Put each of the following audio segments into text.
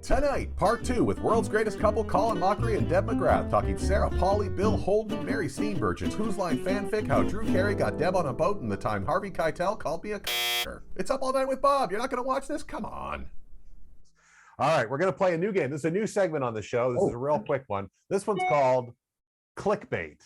Tonight, part 2 with world's greatest couple, Colin MOCHRIE and Deb McGrath, talking Sarah Polley, Bill Holden, Mary Steenburgen's Whose Line fanfic, how Drew Carey got Deb on a boat, and the time Harvey Keitel called me a c***er. It's Up All Night with Bob. You're not going to watch this? Come on. All right, we're going to play a new game. This is a new segment on the show. This is a real quick one. This one's called Clickbait.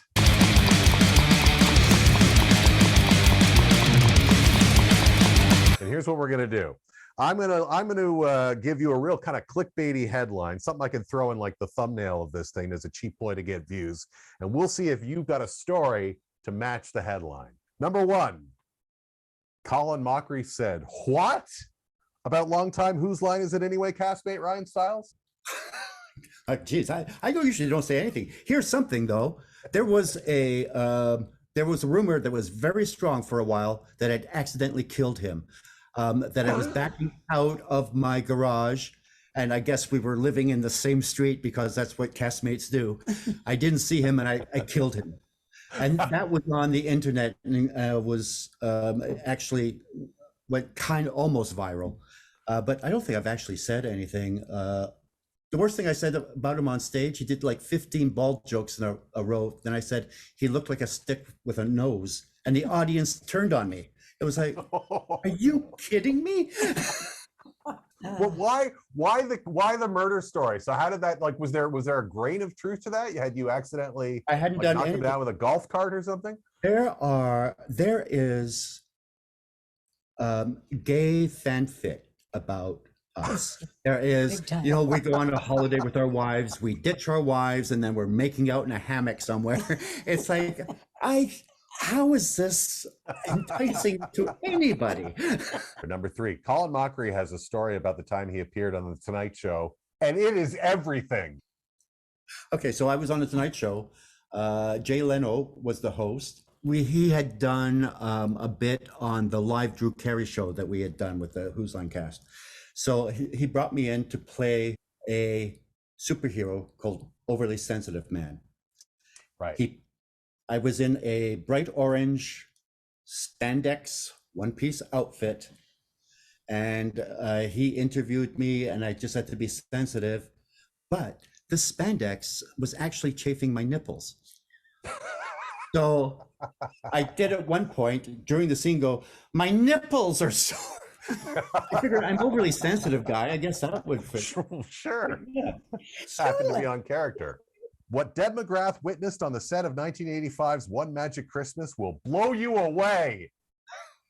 And here's what we're going to do. I'm gonna give you a real kind of clickbaity headline, something I can throw in like the thumbnail of this thing as a cheap way to get views, and we'll see if you've got a story to match the headline. Number 1, Colin MOCHRIE said, "What about longtime Whose Line Is It Anyway castmate Ryan Stiles?" Geez, I usually don't say anything. Here's something though. There was a rumor that was very strong for a while that I'd accidentally killed him. That I was backing out of my garage, and I guess we were living in the same street because that's what castmates do. I didn't see him, and I killed him. And that was on the internet, and was actually went kind of almost viral. But I don't think I've actually said anything. The worst thing I said about him on stage, he did like 15 bald jokes in a row. Then I said he looked like a stick with a nose, and the audience turned on me. It was like, are you kidding me? Well, why the murder story? So how did that, like, was there a grain of truth to that? You accidentally I hadn't done knocked him anything. down with a golf cart or something? There is gay fanfic about us. There is, you know, we go on a holiday with our wives, we ditch our wives, and then we're making out in a hammock somewhere. It's like, how is this enticing to anybody? Number 3, Colin MOCHRIE has a story about the time he appeared on The Tonight Show, and it is everything. Okay, so I was on The Tonight Show. Jay Leno was the host. He had done a bit on the live Drew Carey show that we had done with the Whose Line cast. So he brought me in to play a superhero called Overly Sensitive Man. Right. I was in a bright orange spandex one-piece outfit, and he interviewed me, and I just had to be sensitive. But the spandex was actually chafing my nipples. So I did at one point during the scene go, "My nipples are sore." I figured I'm overly sensitive guy. I guess that would fit. Sure. Yeah. Happened to be on character. What Deb McGrath witnessed on the set of 1985's One Magic Christmas will blow you away.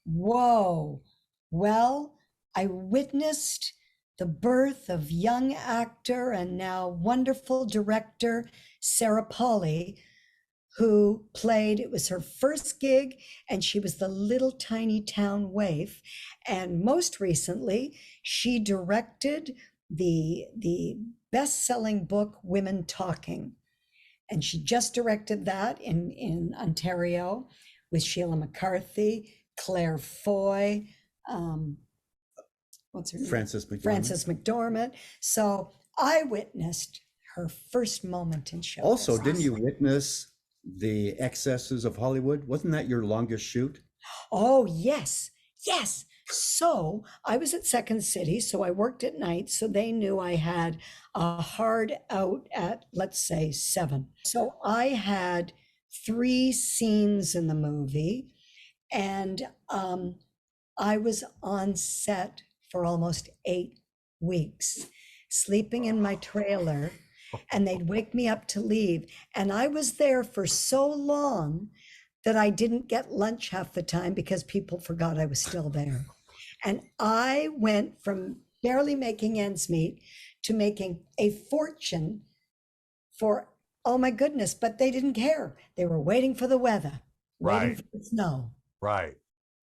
Whoa. Well, I witnessed the birth of young actor and now wonderful director Sarah Polley, who played, it was her first gig, and she was the little tiny town waif. And most recently, she directed the best-selling book, Women Talking. And she just directed that in Ontario with Sheila McCarthy, Claire Foy, what's her name? Frances McDormand. Frances McDormand. So I witnessed her first moment in show Also, business. didn't you witness the excesses of Hollywood? Wasn't that your longest shoot? Oh, yes, yes. So I was at Second City, so I worked at night, so they knew I had a hard out at, let's say, 7. So I had 3 scenes in the movie, and I was on set for almost 8 weeks, sleeping in my trailer, and they'd wake me up to leave. And I was there for so long that I didn't get lunch half the time because people forgot I was still there. And I went from barely making ends meet to making a fortune for, oh my goodness, but they didn't care. They were waiting for the weather, waiting for the snow. Right.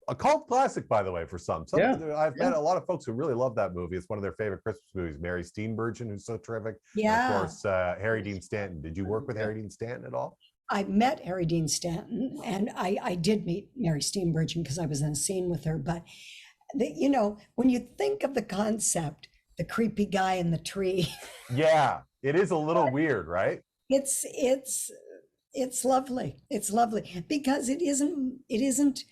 A cult classic, by the way, for some. Yeah. I've met a lot of folks who really love that movie. It's one of their favorite Christmas movies. Mary Steenburgen, who's so terrific. Yeah. And of course, Harry Dean Stanton. Did you work with Harry Dean Stanton at all? I met Harry Dean Stanton, and I did meet Mary Steenburgen because I was in a scene with her. But, you know, when you think of the concept, the creepy guy in the tree. Yeah, it is a little weird, right? It's lovely. It's lovely because it isn't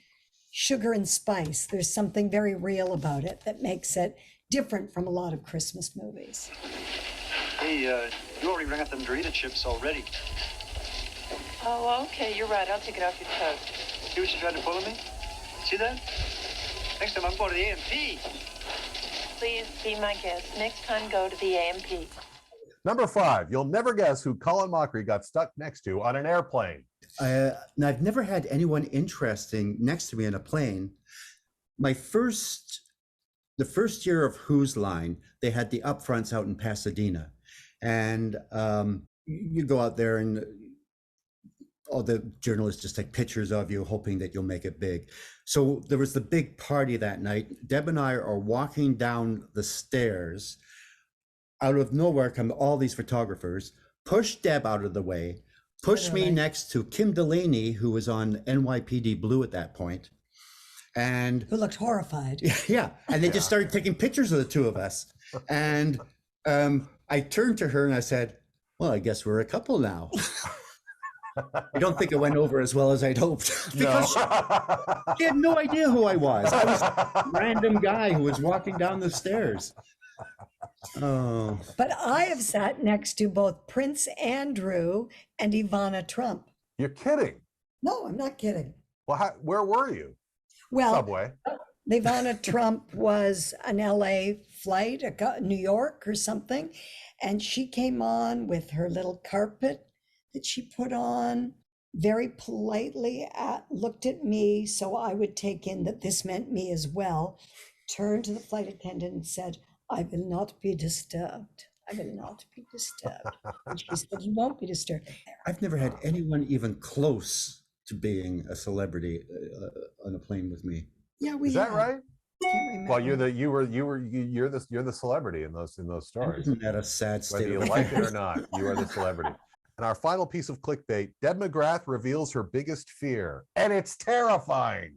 sugar and spice. There's something very real about it that makes it different from a lot of Christmas movies. Hey, you already rang up them Dorito chips already. Oh, okay, you're right. I'll take it off your toast. See what you tried to pull on me? See that? Next time I'm going to the AMP. Please be my guest. Next time, go to the AMP. Number 5, you'll never guess who Colin Mochrie got stuck next to on an airplane. Now, I've never had anyone interesting next to me in a plane. The first year of Who's Line, they had the upfronts out in Pasadena. And you go out there and all the journalists just take pictures of you, hoping that you'll make it big. So there was the big party that night. Deb and I are walking down the stairs. Out of nowhere come all these photographers, push Deb out of the way, push me next to Kim Delaney, who was on NYPD Blue at that point. And Who looked horrified. yeah, and they just started taking pictures of the two of us. And I turned to her and I said, well, I guess we're a couple now. I don't think it went over as well as I'd hoped. Because she had no idea who I was. I was a random guy who was walking down the stairs. Oh. But I have sat next to both Prince Andrew and Ivana Trump. You're kidding. No, I'm not kidding. Well, where were you? Well, Subway. Ivana Trump was an LA flight, New York or something, and she came on with her little carpet that she put on, very politely looked at me so I would take in that this meant me as well, turned to the flight attendant and said, I will not be disturbed. I will not be disturbed. And she said, you won't be disturbed. I've never had anyone even close to being a celebrity on a plane with me. Yeah, we Is that have. right? Can't remember. Well, you're the celebrity in those stories. Isn't that a sad state Whether you of like it or affairs? not, you are the celebrity. And our final piece of clickbait, Deb McGrath reveals her biggest fear, and it's terrifying.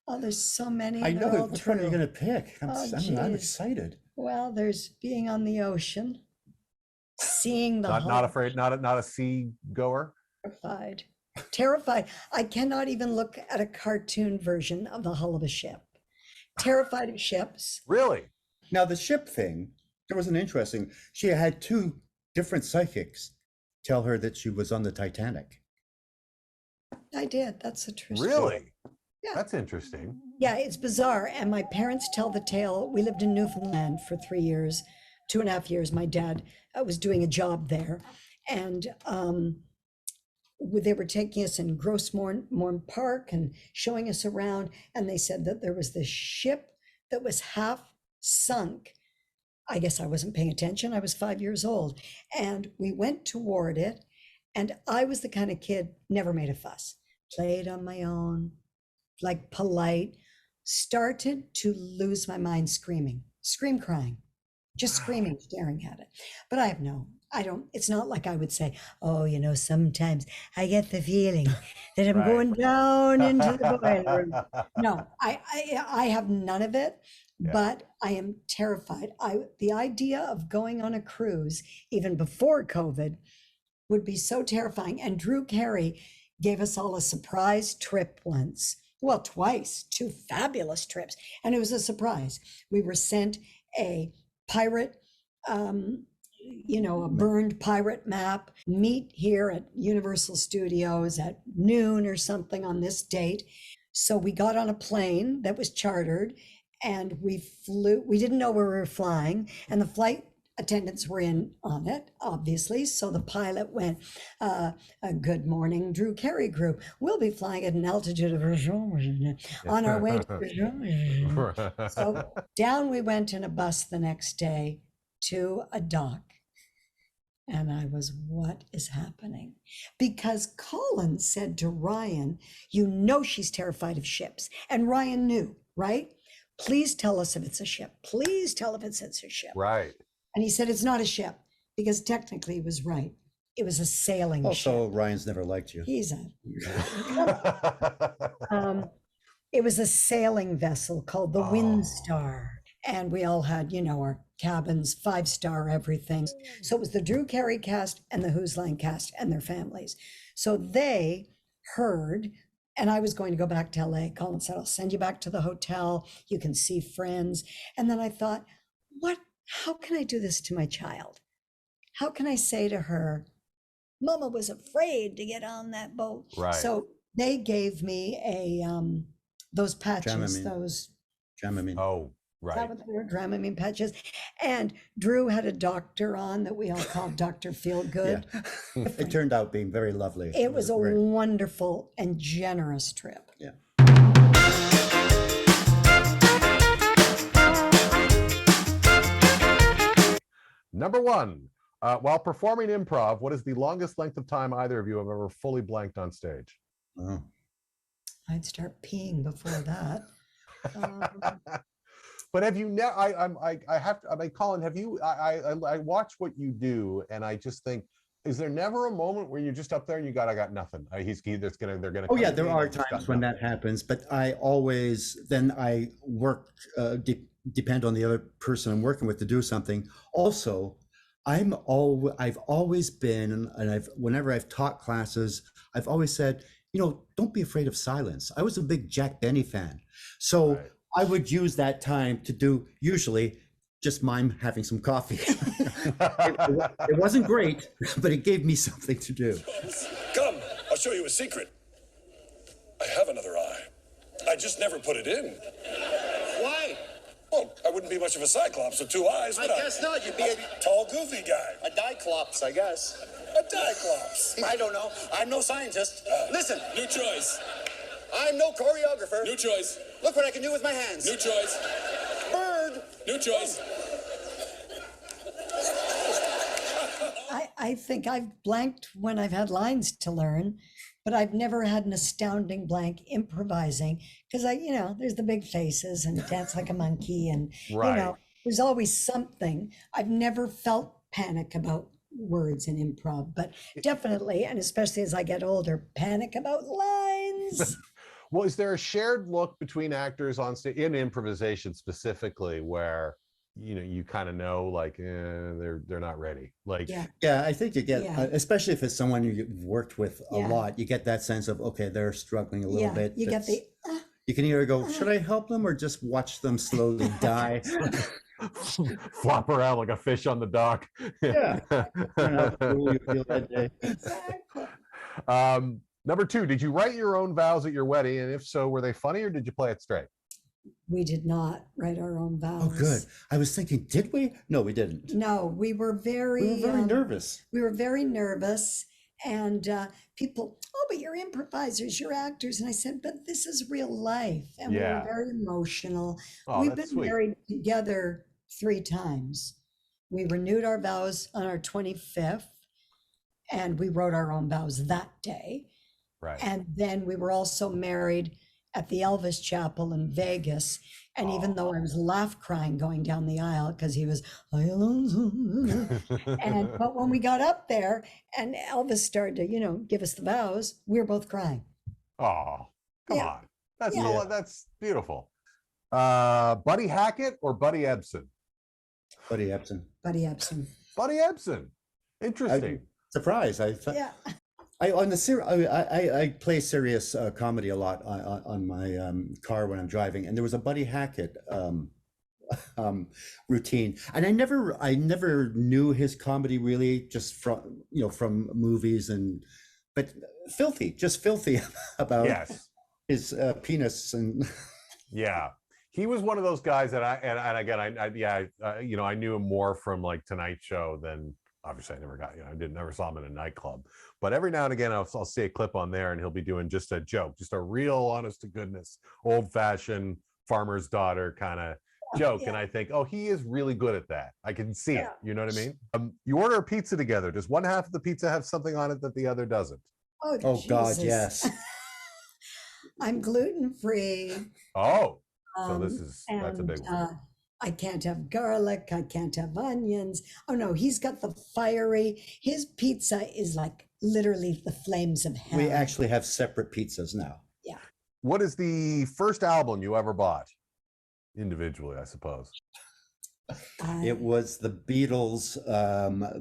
Oh, there's so many. I and know. they're all Which one are you true. going to pick? I'm geez. excited. Well, there's being on the ocean, seeing the Not hull. afraid, not a sea goer. Terrified. Terrified. I cannot even look at a cartoon version of the hull of a ship. Terrified of ships. Really? Now, the ship thing, there was an interesting, she had two different psychics tell her that she was on the Titanic. I did. That's a true story. Really? Yeah. That's interesting. Yeah, it's bizarre. And my parents tell the tale. We lived in Newfoundland for 3 years, 2.5 years. My dad was doing a job there. And they were taking us in Grossmorn Park and showing us around. And they said that there was this ship that was half sunk. I guess I wasn't paying attention. I was 5 years old. And we went toward it. And I was the kind of kid, never made a fuss, played on my own, like polite, started to lose my mind screaming, crying, just screaming, staring at it. But it's not like I would say, oh, sometimes I get the feeling that I'm Right. going down into the boiler room. No, I have none of it, Yeah. but I am terrified. The idea of going on a cruise, even before COVID, would be so terrifying. And Drew Carey gave us all a surprise trip once. Well, twice, 2 fabulous trips. And it was a surprise. We were sent a pirate, a burned pirate map, meet here at Universal Studios at noon or something on this date. So we got on a plane that was chartered and we flew. We didn't know where we were flying, and the flight attendants were in on it, obviously. So the pilot went, good morning, Drew Carey Group. We'll be flying at an altitude of on our way to So down we went in a bus the next day to a dock. And I was, what is happening? Because Colin said to Ryan, she's terrified of ships. And Ryan knew, right? Please tell us if it's a ship. Please tell if it's a ship. Right. And he said, it's not a ship, because technically he was right. It was a sailing ship. Also, Ryan's never liked you. He's it was a sailing vessel called the Windstar. And we all had, our cabins, 5-star everything. So it was the Drew Carey cast and the Who's Line cast and their families. So they heard And I was going to go back to LA. Colin said, I'll send you back to the hotel. You can see friends. And then I thought, how can I do this to my child? How can I say to her, Mama was afraid to get on that boat. Right. So they gave me those patches, Dramamine. those, Dramamine. Oh, is that right. what they were? Dramamine patches. And Drew had a doctor on that we all called Dr. Feelgood. Yeah. It turned out being very lovely. It was a very, wonderful and generous trip. yeah. Number one, while performing improv, what is the longest length of time either of you have ever fully blanked on stage? Oh. I'd start peeing before that. But have you never? I have to. I mean, Colin, have you? I watch what you do, and I just think, is there never a moment where you're just up there and I got nothing? They're gonna. Oh yeah, there are times when that happens, but I always work depend on the other person I'm working with to do something. Also, I've always been, and whenever I've taught classes, I've always said, don't be afraid of silence. I was a big Jack Benny fan, so Right. I would use that time to do usually just mime having some coffee. It wasn't great, but it gave me something to do. Come, I'll show you a secret. I have another eye. I just never put it in. Why? Well, I wouldn't be much of a cyclops with two eyes, would I? guess not. You'd be a Tall, goofy guy. diclops, I guess. A diclops. I don't know. I'm no scientist. Listen, New choice. I'm no choreographer. New choice. Look what I can do with my hands. New choice. Bird. New choice. I think I've blanked when I've had lines to learn, but I've never had an astounding blank improvising because there's the big faces and dance like a monkey and Right. there's always something. I've never felt panic about words in improv, but definitely, and especially as I get older, panic about lines. Well, is there a shared look between actors on stage in improvisation specifically where you kind of know like they're not ready? Like Yeah. Yeah, I think you get, Yeah. especially if it's someone you've worked with a Yeah. lot, you get that sense of, okay, they're struggling a little bit. You get the You can either go, should I help them or just watch them slowly die? flop around like a fish on the dock. Yeah. I don't know how cool you feel that day. exactly. Number two, did you write your own vows at your wedding? And if so, were they funny or did you play it straight? We did not write our own vows. Oh, good. I was thinking, did we? No, we didn't. No, we were very We were very nervous. We were very nervous, and people, but you're improvisers, you're actors. And I said, but this is real life. And we Yeah. were very emotional. Oh, We've that's been sweet. married together 3 times. We renewed our vows on our 25th, and we wrote our own vows that day. Right. And then we were also married at the Elvis Chapel in Vegas. And even though I was laugh crying going down the aisle because he was, but when we got up there and Elvis started to, give us the vows, we were both crying. Oh, come Yeah. on. That's Yeah. that's beautiful. Buddy Hackett or Buddy Ebsen? Buddy Ebsen. Buddy Ebsen. Buddy Ebsen. Interesting. Surprise. I thought. Yeah. I play serious comedy a lot on my car when I'm driving, and there was a Buddy Hackett routine, and I never knew his comedy really, just from movies but just filthy about Yes. his penis and Yeah. He was one of those guys that I knew him more from like Tonight Show than obviously I never saw him in a nightclub, but every now and again I'll see a clip on there and he'll be doing just a joke, just a real honest to goodness, old fashioned farmer's daughter kind of joke. Yeah. And I think, oh, he is really good at that. I can see Yeah. it. You know what I mean? You order a pizza together. Does one half of the pizza have something on it that the other doesn't? oh God, Jesus. yes. I'm gluten-free. Oh, so that's a big one. I can't have garlic. I can't have onions. Oh no, he's got the fiery. His pizza is like literally the flames of hell. We actually have separate pizzas now. What is the first album you ever bought? Individually, I suppose. It was the Beatles,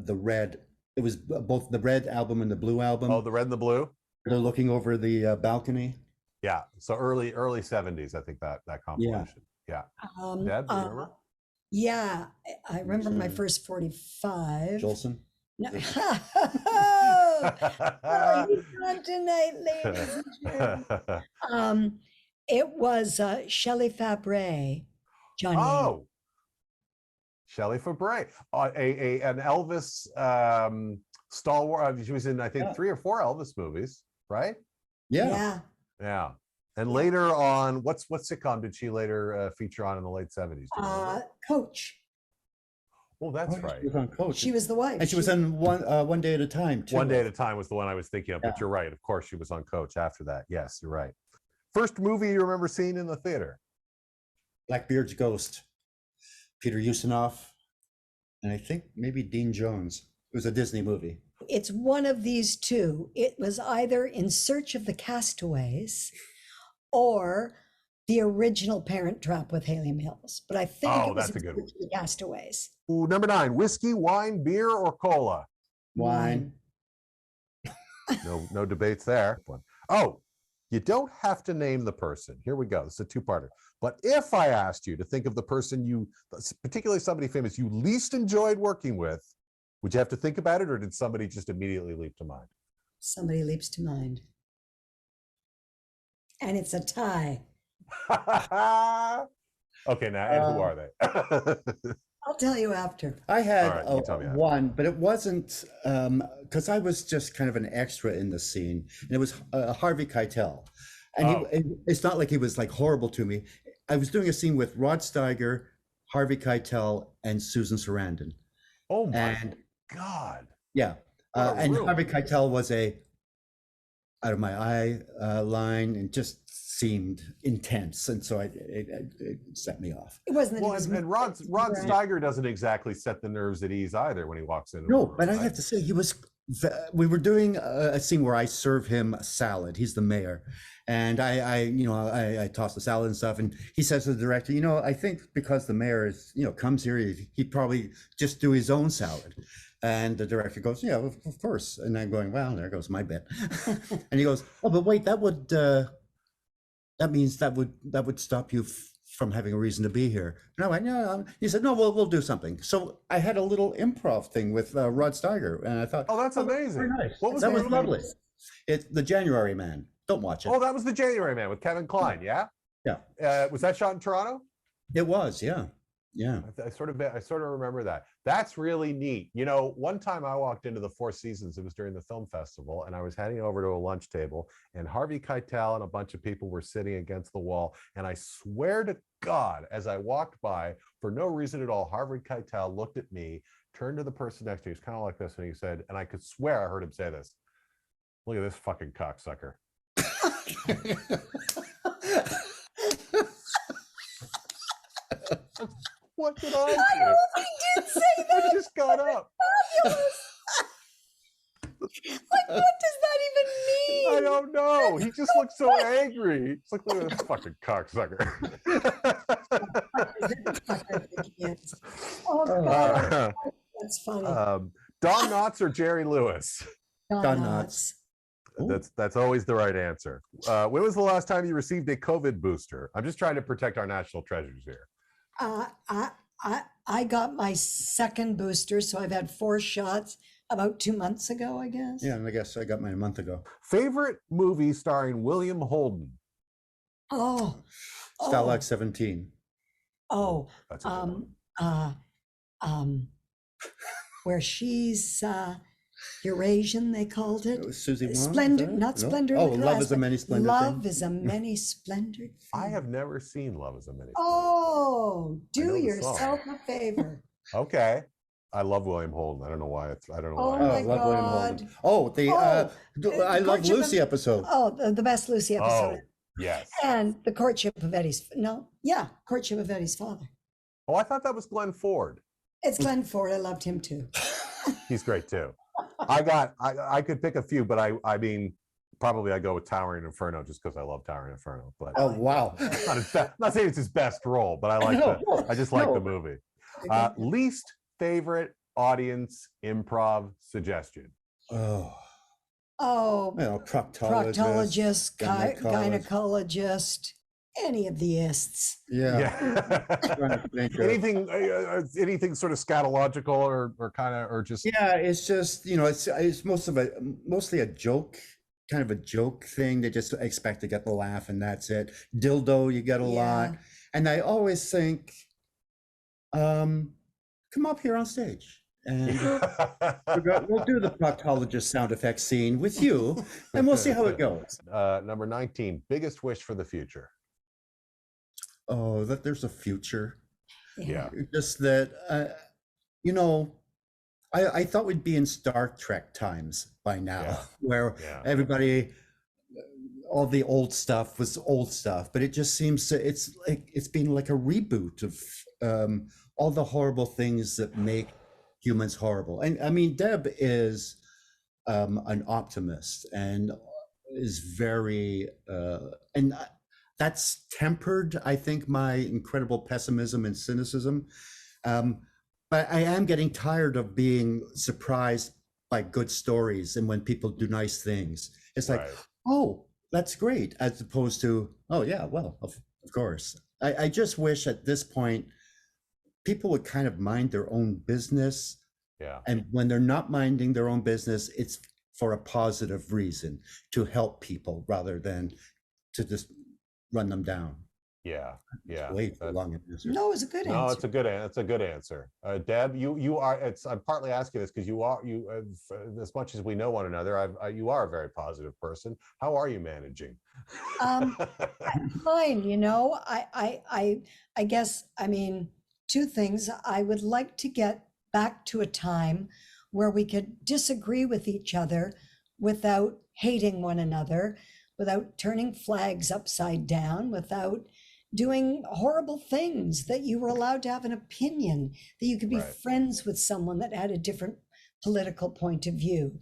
the red. It was both the red album and the blue album. Oh, the red and the blue? They're looking over the balcony. Yeah. So early 70s, I think that compilation. Yeah. Deb, do you remember? Yeah, I remember my first 45. Jolson. No. Oh, he's on tonight, ladies and gentlemen. It was Shelley Fabares, Johnny. Oh, Shelley Fabares, an Elvis stalwart. She was in, I think, 3 or 4 Elvis movies, right? Yeah. Yeah. And later on, what sitcom did she later feature on in the late 70s? Coach. Oh, that's right. She was on Coach. She was the wife. And she was on One Day at a Time, too. One Day at a Time was the one I was thinking of, but you're right. Of course, she was on Coach after that. Yes, you're right. First movie you remember seeing in the theater? Blackbeard's Ghost. Peter Ustinov. And I think maybe Dean Jones. It was a Disney movie. It's one of these two. It was either In Search of the Castaways or the original Parent Trap with Hailey Mills. But I think it was that's a good one. The Castaways. Ooh, number 9, whiskey, wine, beer, or cola? Wine. No debates there. Oh, you don't have to name the person. Here we go. This is a 2-parter. But if I asked you to think of the person you, particularly somebody famous, you least enjoyed working with, would you have to think about it, or did somebody just immediately leap to mind? Somebody leaps to mind. And it's a tie. Okay, now, and who are they? I'll tell you after. I had All right, you tell me after. one, but it wasn't, because I was just kind of an extra in the scene. And it was Harvey Keitel. And it's not like he was like horrible to me. I was doing a scene with Rod Steiger, Harvey Keitel, and Susan Sarandon. Oh my God. Yeah. And Harvey Keitel was a out of my eye line and just seemed intense. And so it set me off. It wasn't. Well, and Rod Steiger doesn't exactly set the nerves at ease either when he walks in. No, but I have to say, we were doing a scene where I serve him a salad. He's the mayor. And I toss the salad and stuff. And he says to the director, I think because the mayor is, comes here, he'd probably just do his own salad. And the director goes, yeah, of course. And I'm going, well, there goes my bit. And he goes, oh, but wait, that means that would stop you from having a reason to be here. And I went, no. He said, no, we'll do something. So I had a little improv thing with Rod Steiger. And I thought, oh, that's amazing. Very nice. What was that the was lovely. It's The January Man. Don't watch it. Oh, that was The January Man with Kevin Kline, yeah? Yeah. Was that shot in Toronto? It was, yeah. Yeah. I sort of remember that. That's really neat. One time I walked into the Four Seasons, it was during the film festival, and I was heading over to a lunch table, and Harvey Keitel and a bunch of people were sitting against the wall. And I swear to God, as I walked by, for no reason at all, Harvey Keitel looked at me, turned to the person next to me, he was kind of like this, and he said, and I could swear I heard him say this, look at this fucking cocksucker. What did I do? I don't know if he did say that. I just got up. Like, what does that even mean? I don't know. He just looked so angry. It's like, look at this fucking cocksucker. Oh, God. That's funny. Don Knotts or Jerry Lewis? Don Knotts. That's always the right answer. When was the last time you received a COVID booster? I'm just trying to protect our national treasures here. I got my second booster, so I've had 4 shots about 2 months ago, I guess. Yeah, and I guess I got mine a month ago. Favorite movie starring William Holden? Oh. Stalag 17. Oh. That's a good one. Where she's Eurasian, they called it. Susie Wong? Splendor, not No? Splendor. Oh, in the Love Glass, is a Many Splendored Love Thing? is a Many Splendored Thing. I have never seen Love is a Many. Oh, I know do the yourself a favor. Okay. I love William Holden. I don't know why. I don't know Oh, why. my Love William God. Holden. Oh, I Love Courtship Lucy of- episode. Oh, the best Lucy episode. Oh, yes. And the courtship of courtship of Eddie's father. Oh, I thought that was Glenn Ford. It's Glenn Ford. I loved him too. He's great too. I could pick a few, but I mean, probably I go with Towering Inferno just because I love Towering Inferno. But Oh, wow. not saying it's his best role, but I just like the movie. Least favorite audience improv suggestion? Oh, Oh, Proctologist, proctologist, gynecologist, any of the ists. Yeah. Yeah. Anything sort of scatological or kind of, or just. Yeah, it's just, it's mostly a joke, kind of a joke thing. They just expect to get the laugh and that's it. Dildo, you get a lot. Yeah. And I always think, come up here on stage and we'll do the proctologist sound effects scene with you and we'll see how it goes. Number 19, biggest wish for the future. Oh, that there's a future. Yeah. Just that, I thought we'd be in Star Trek times by now, where everybody, all the old stuff was old stuff, but it just seems it's been like a reboot of all the horrible things that make humans horrible. And I mean, Deb is an optimist and is very, and that's tempered, I think, my incredible pessimism and cynicism. But I am getting tired of being surprised by good stories and when people do nice things. It's like, oh, that's great, as opposed to, oh yeah, well, of course. I just wish at this point, people would kind of mind their own business. Yeah. And when they're not minding their own business, it's for a positive reason, to help people rather than to just run them down. Yeah. Way too long an answer. No, it's a good answer. No, it's a good answer. Deb, you are. I'm partly asking this because you as much as we know one another, you are a very positive person. How are you managing? Fine. I guess, I mean, two things. I would like to get back to a time where we could disagree with each other without hating one another, without turning flags upside down, without doing horrible things, that you were allowed to have an opinion, that you could be friends with someone that had a different political point of view.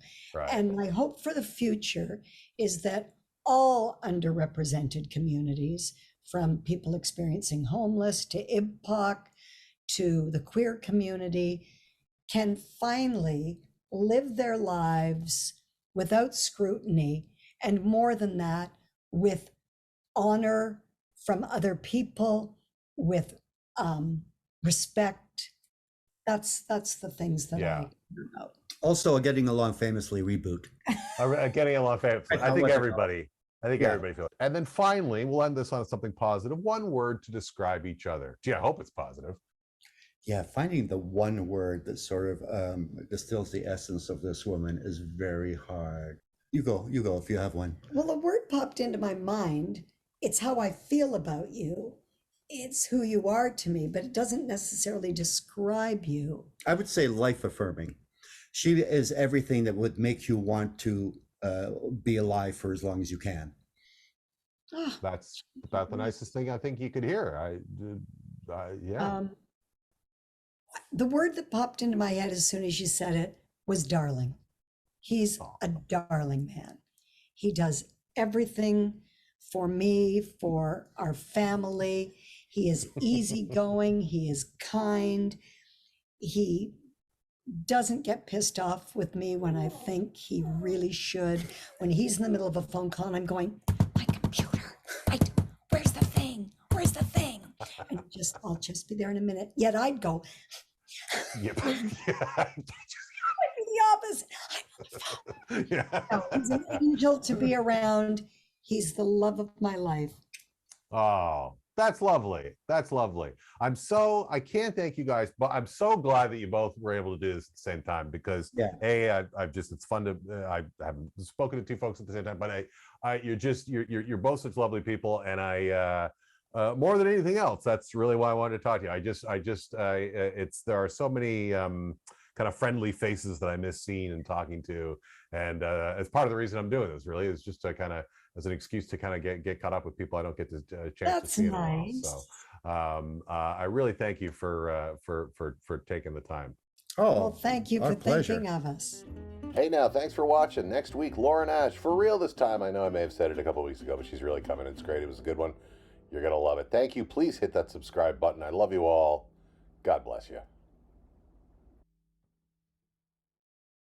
And my hope for the future is that all underrepresented communities, from people experiencing homeless to IBPOC to the queer community, can finally live their lives without scrutiny, and more than that, with honor from other people, with respect. That's the things that I care about. Also, Getting Along Famously reboot. Getting Along Famously. I think everybody feels it. And then finally, we'll end this on something positive. One word to describe each other. Gee, I hope it's positive. Yeah, finding the one word that sort of distills the essence of this woman is very hard. You go if you have one. Well, the word popped into my mind. It's how I feel about you. It's who you are to me, but it doesn't necessarily describe you. I would say life affirming. She is everything that would make you want to be alive for as long as you can. That's about the nicest thing I think you could hear. The word that popped into my head as soon as you said it was darling. He's a darling man. He does everything for me, for our family. He is easygoing. He is kind. He doesn't get pissed off with me when I think he really should. When he's in the middle of a phone call and I'm going, my computer, where's the thing? Where's the thing? And I'll just be there in a minute. Yet I'd go, Yep. the opposite. No, he's an angel to be around. He's the love of my life. Oh, that's lovely. That's lovely. I can't thank you guys, but I'm so glad that you both were able to do this at the same time, because it's fun to, I haven't spoken to two folks at the same time, but you're both such lovely people. And more than anything else, that's really why I wanted to talk to you. There are so many kind of friendly faces that I miss seeing and talking to. And as part of the reason I'm doing this really is just to kind of, as an excuse to kind of get caught up with people I don't get the chance to see in a while. So I really thank you for taking the time. Oh, well, thank you for pleasure. thinking of us. Hey now, thanks for watching. Next week, Lauren Ash, for real this time. I know I may have said it a couple weeks ago, but she's really coming. It's great. It was a good one. You're going to love it. Thank you. Please hit that subscribe button. I love you all. God bless you.